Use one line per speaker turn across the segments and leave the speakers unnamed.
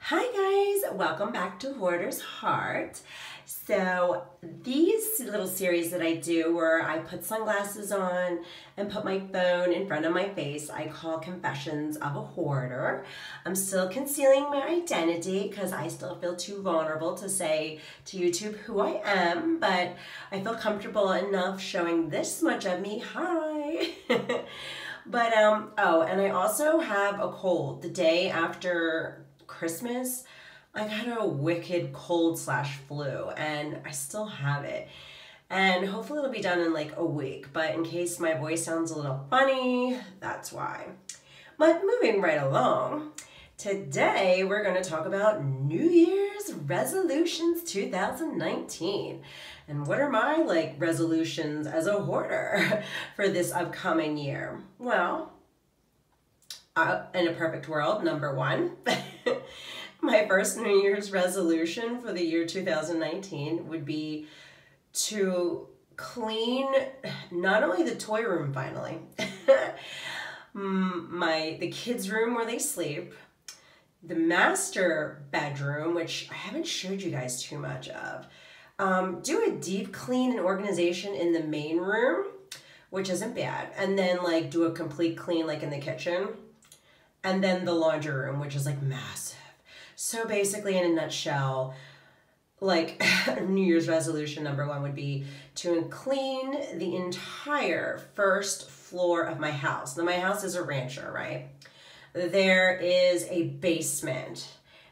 Hi guys, welcome back to Hoarder's Heart. So these little series that I do where I put sunglasses on and put my phone in front of my face, I call Confessions of a Hoarder. I'm still concealing my identity because I still feel too vulnerable to say to YouTube who I am, but I feel comfortable enough showing this much of me. Hi! But, oh, and I also have a cold. The day after Christmas, I got a wicked cold/flu and I still have it. And hopefully it'll be done in like a week, but in case my voice sounds a little funny, that's why. But moving right along, today we're going to talk about New Year's resolutions 2019. And what are my resolutions as a hoarder for this upcoming year? Well, in a perfect world, number one, my first New Year's resolution for the year 2019 would be to clean not only the toy room finally, the kids' room where they sleep, the master bedroom, which I haven't showed you guys too much of, do a deep clean and organization in the main room, which isn't bad, and then do a complete clean in the kitchen, and then the laundry room, which is massive. So basically, in a nutshell, New Year's resolution number one would be to clean the entire first floor of my house. Now, my house is a rancher, right? There is a basement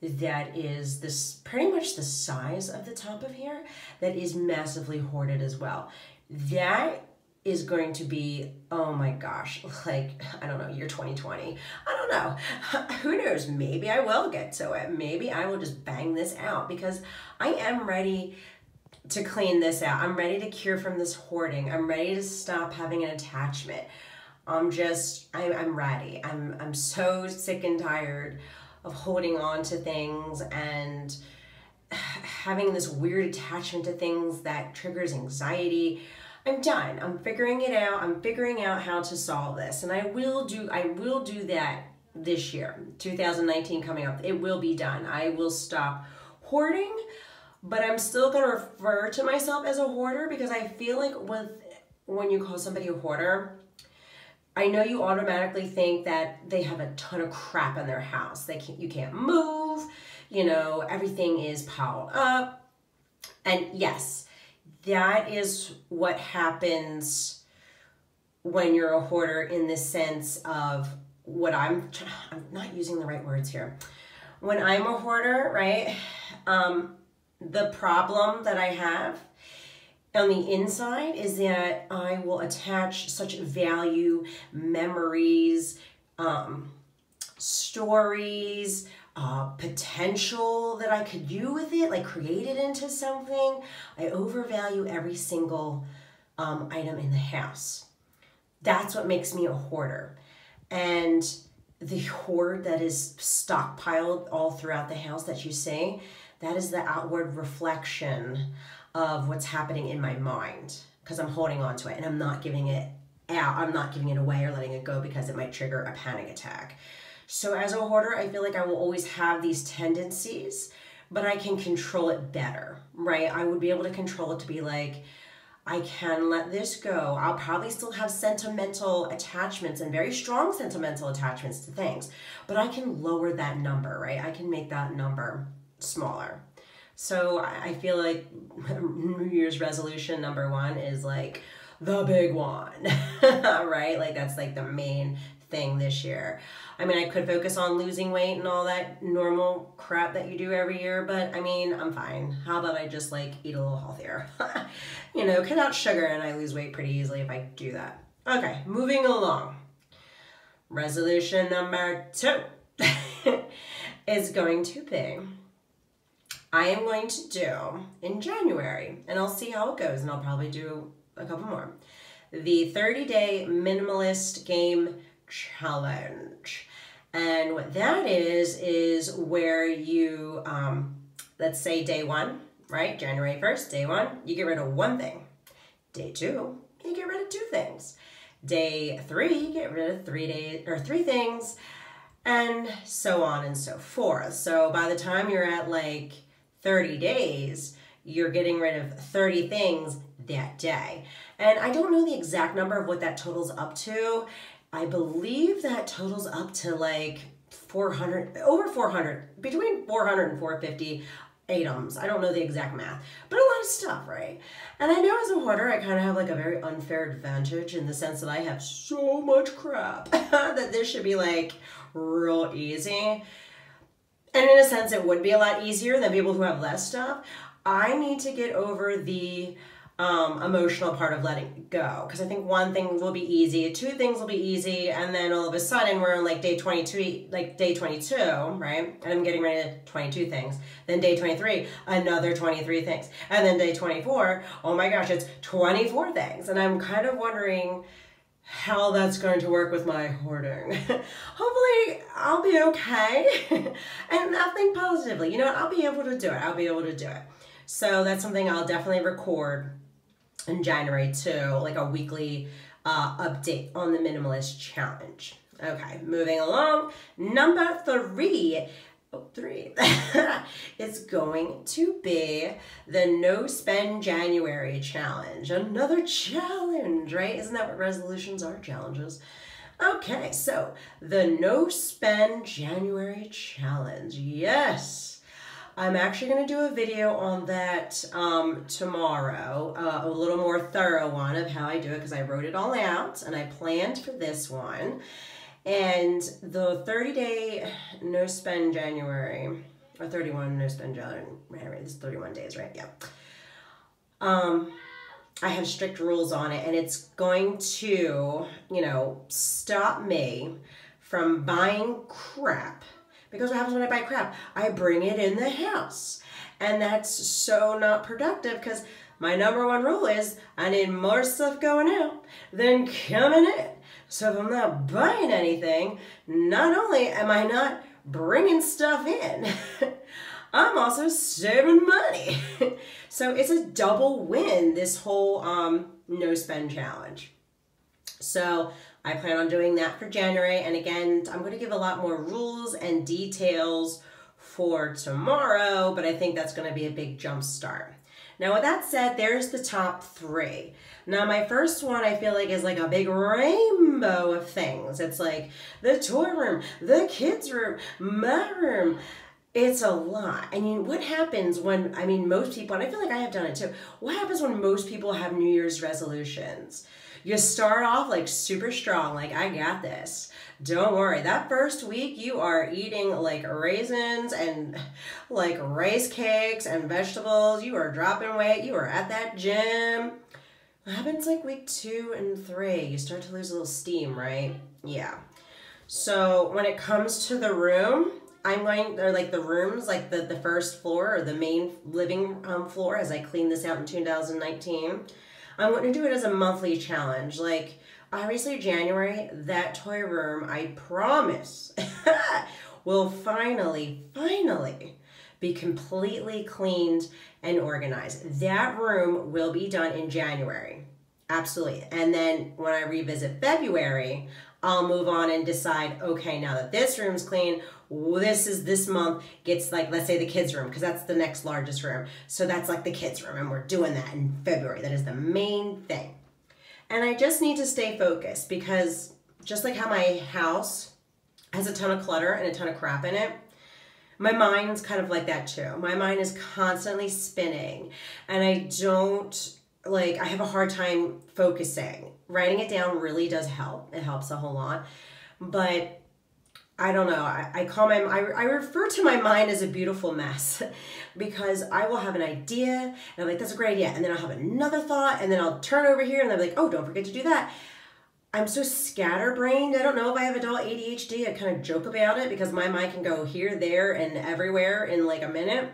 that is pretty much the size of the top of here that is massively hoarded as well. That is going to be, oh my gosh, I don't know, year 2020. I don't know. Who knows? Maybe I will get to it. Maybe I will just bang this out because I am ready to clean this out. I'm ready to cure from this hoarding. I'm ready to stop having an attachment. I'm ready. I'm so sick and tired of holding on to things and having this weird attachment to things that triggers anxiety. I'm done. I'm figuring it out. I'm figuring out how to solve this. And I will do that this year, 2019 coming up. It will be done. I will stop hoarding, but I'm still going to refer to myself as a hoarder because I feel like when you call somebody a hoarder, I know you automatically think that they have a ton of crap in their house. You can't move, everything is piled up. And yes, that is what happens when you're a hoarder in the sense of what I'm not using the right words here. When I'm a hoarder, right, the problem that I have on the inside is that I will attach such value, memories, stories, potential that I could do with it, create it into something. I overvalue every single item in the house. That's what makes me a hoarder. And the hoard that is stockpiled all throughout the house that you see, that is the outward reflection of what's happening in my mind because I'm holding on to it and I'm not giving it out. I'm not giving it away or letting it go because it might trigger a panic attack. So as a hoarder, I feel like I will always have these tendencies, but I can control it better, right? I would be able to control it to be I can let this go. I'll probably still have sentimental attachments and very strong sentimental attachments to things, but I can lower that number, right? I can make that number smaller. So I feel like New Year's resolution number one is the big one, right? That's the main thing this year. I mean, I could focus on losing weight and all that normal crap that you do every year, but I mean, I'm fine. How about I just eat a little healthier? Cut out sugar and I lose weight pretty easily if I do that. Okay, moving along. Resolution number two is going to be, I am going to do in January, and I'll see how it goes, and I'll probably do a couple more, the 30-day Minimalist Game challenge. And what that is where you, let's say day one, right? January 1st, day one, you get rid of one thing. Day two, you get rid of two things. Day three, you get rid of 3 things. and so on and so forth. So by the time you're at like 30 days, you're getting rid of 30 things that day. And I don't know the exact number of what that totals up to. I believe that totals up to like 400, over 400, between 400 and 450 items. I don't know the exact math, but a lot of stuff, right? And I know as a hoarder, I kind of have like a very unfair advantage in the sense that I have so much crap that this should be like real easy. And in a sense, it would be a lot easier than people who have less stuff. I need to get over the emotional part of letting it go, because I think one thing will be easy, two things will be easy, and then all of a sudden we're on like day 22, right? And I'm getting rid of 22 things. Then day 23, another 23 things. And then day 24, oh my gosh, it's 24 things. And I'm kind of wondering how that's going to work with my hoarding. Hopefully I'll be okay. And I think positively, you know what, I'll be able to do it. I'll be able to do it. So that's something I'll definitely record in January too, like a weekly update on the Minimalist Challenge. Okay, moving along. Number three is going to be the No Spend January Challenge. Another challenge, right? Isn't that what resolutions are? Challenges. Okay, so the No Spend January Challenge. Yes. I'm actually going to do a video on that tomorrow, a little more thorough one of how I do it, because I wrote it all out and I planned for this one. And the 30-day no spend January, or 31 no spend January, this is 31 days, right? Yeah. I have strict rules on it, and it's going to, you know, stop me from buying crap. Because what happens when I buy crap? I bring it in the house. And that's so not productive, because my number one rule is I need more stuff going out than coming in. So if I'm not buying anything, not only am I not bringing stuff in, I'm also saving money. So it's a double win, this whole no spend challenge. So I plan on doing that for January. And again, I'm going to give a lot more rules and details for tomorrow, but I think that's going to be a big jump start. Now, with that said, there's the top three. Now, my first one I feel like is like a big rainbow of things. It's like the toy room, the kids' room, my room. It's a lot. I mean, what happens when, most people, and I feel like I have done it too, what happens when most people have New Year's resolutions? You start off like super strong, like I got this. Don't worry, that first week you are eating like raisins and like rice cakes and vegetables. You are dropping weight, you are at that gym. What happens like week 2 and 3? You start to lose a little steam, right? Yeah. So when it comes to the room, the rooms, like the first floor or the main living floor, as I clean this out in 2019, I'm going to do it as a monthly challenge. Like, obviously January, that toy room, I promise, will finally be completely cleaned and organized. That room will be done in January. Absolutely. And then when I revisit February, I'll move on and decide, okay, now that this room's clean, this month gets like, let's say the kids' room, because that's the next largest room. So that's like the kids' room, and we're doing that in February. That is the main thing. And I just need to stay focused, because just like how my house has a ton of clutter and a ton of crap in it, my mind's kind of like that too. My mind is constantly spinning, and I have a hard time focusing. Writing it down really does help. It helps a whole lot. But I don't know. I refer to my mind as a beautiful mess, because I will have an idea and I'm like, that's a great idea. And then I'll have another thought, and then I'll turn over here and I'm like, oh, don't forget to do that. I'm so scatterbrained. I don't know if I have adult ADHD. I kind of joke about it because my mind can go here, there, and everywhere in like a minute.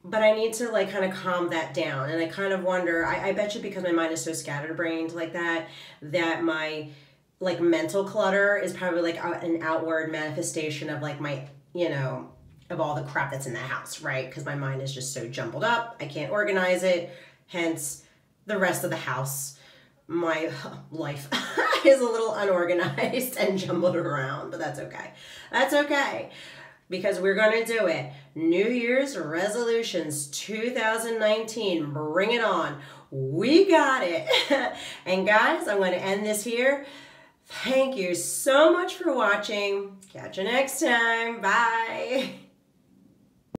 But I need to like kind of calm that down. And I kind of wonder, I bet you because my mind is so scatterbrained like that my like mental clutter is probably like an outward manifestation of like my, of all the crap that's in the house, right? Because my mind is just so jumbled up. I can't organize it. Hence the rest of the house my life is a little unorganized and jumbled around, but that's okay. That's okay, because we're going to do it. New Year's resolutions 2019. Bring it on. We got it. And guys, I'm going to end this here. Thank you so much for watching. Catch you next time. Bye.